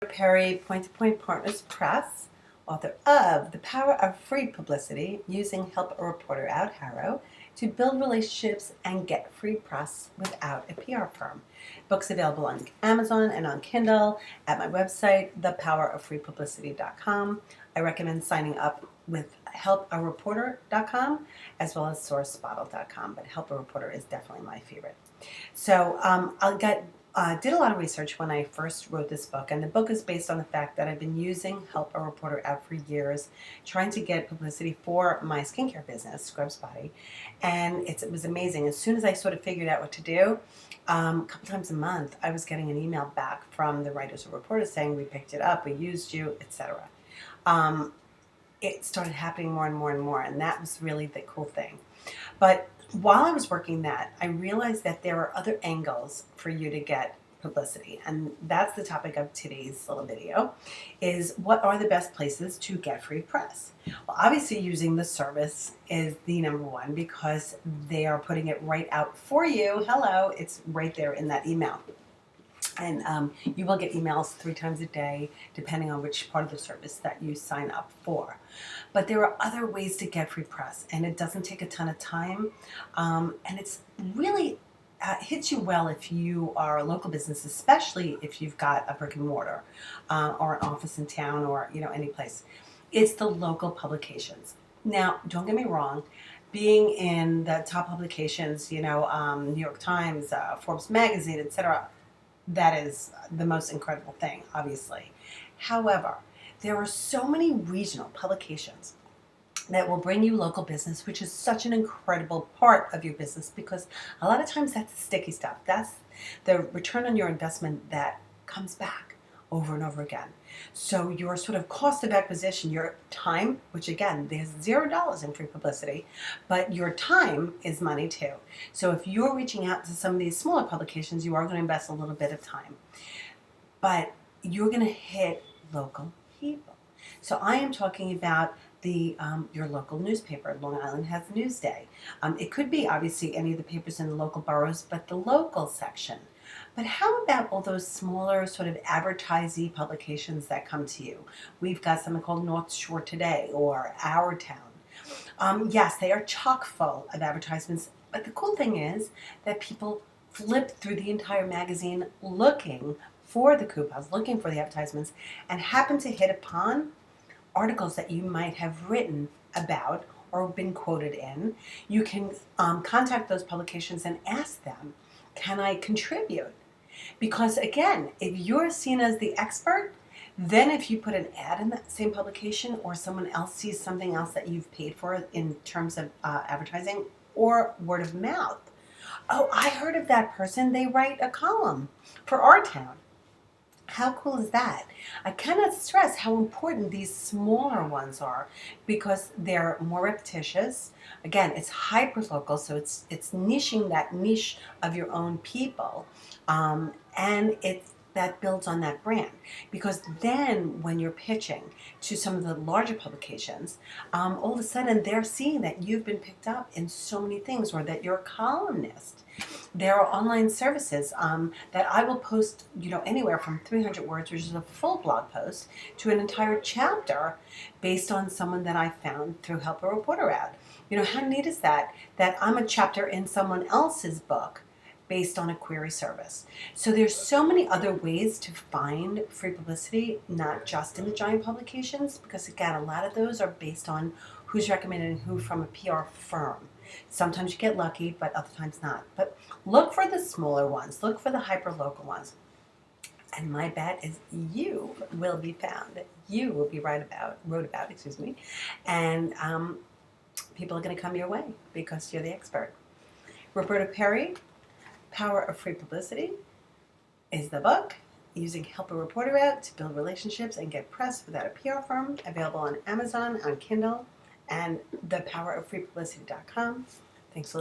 Perry, Point to Point Partners Press, author of The Power of Free Publicity, using Help a Reporter Out, HARO, to build relationships and get free press without a PR firm. Books available on Amazon and on Kindle, at my website, thepowerofreepublicity.com. I recommend signing up with helpareporter.com as well as sourcebottle.com, but Help a Reporter is definitely my favorite. So did a lot of research when I first wrote this book, and the book is based on the fact that I've been using Help a Reporter Out for years, trying to get publicity for my skincare business, Scrubs Body, and it was amazing. As soon as I sort of figured out what to do, a couple times a month, I was getting an email back from the writers or reporters saying, we picked it up, we used you, etc. It started happening more and more and more, and that was really the cool thing. But while I was working that, I realized that there are other angles for you to get publicity, and that's the topic of today's little video, is what are the best places to get free press? Well, obviously using the service is the number one because they are putting it right out for you. Hello, it's right there in that email. And you will get emails 3 times a day, depending on which part of the service that you sign up for. But there are other ways to get free press, and it doesn't take a ton of time. And it's really hits you well if you are a local business, especially if you've got a brick and mortar or an office in town or any place. It's the local publications. Now, don't get me wrong. Being in the top publications, New York Times, Forbes magazine, etc., that is the most incredible thing, obviously. However, there are so many regional publications that will bring you local business, which is such an incredible part of your business because a lot of times that's the sticky stuff. That's the return on your investment that comes back over and over again. So your sort of cost of acquisition, your time, which again, there's $0 in free publicity, but your time is money too. So if you're reaching out to some of these smaller publications, you are going to invest a little bit of time, but you're going to hit local people. So I am talking about your local newspaper. Long Island has Newsday. It could be obviously any of the papers in the local boroughs, but the local section. But how about all those smaller sort of advertisee publications that come to you? We've got something called North Shore Today or Our Town. Yes, they are chock full of advertisements, but the cool thing is that people flip through the entire magazine looking for the coupons, looking for the advertisements, and happen to hit upon articles that you might have written about or been quoted in. You can contact those publications and ask them, can I contribute? Because again, if you're seen as the expert, then if you put an ad in that same publication or someone else sees something else that you've paid for in terms of advertising or word of mouth, oh, I heard of that person, they write a column for our town. How cool is that? I cannot stress how important these smaller ones are because they're more repetitious. Again, it's hyper-local, so it's niching that niche of your own people, and that builds on that brand. Because then when you're pitching to some of the larger publications, all of a sudden they're seeing that you've been picked up in so many things or that you're a columnist. There are online services that I will post, anywhere from 300 words, which is a full blog post, to an entire chapter based on someone that I found through Help a Reporter Out. How neat is that? That I'm a chapter in someone else's book based on a query service. So there's so many other ways to find free publicity, not just in the giant publications, because again, a lot of those are based on who's recommended who from a PR firm. Sometimes you get lucky, but other times not. But look for the smaller ones. Look for the hyper-local ones. And my bet is you will be found. You will be wrote about, and people are going to come your way because you're the expert. Roberta Perry, Power of Free Publicity, is the book. Using Help a Reporter Out to build relationships and get press without a PR firm. Available on Amazon, on Kindle, and thepoweroffreepublicity.com. Thanks for listening.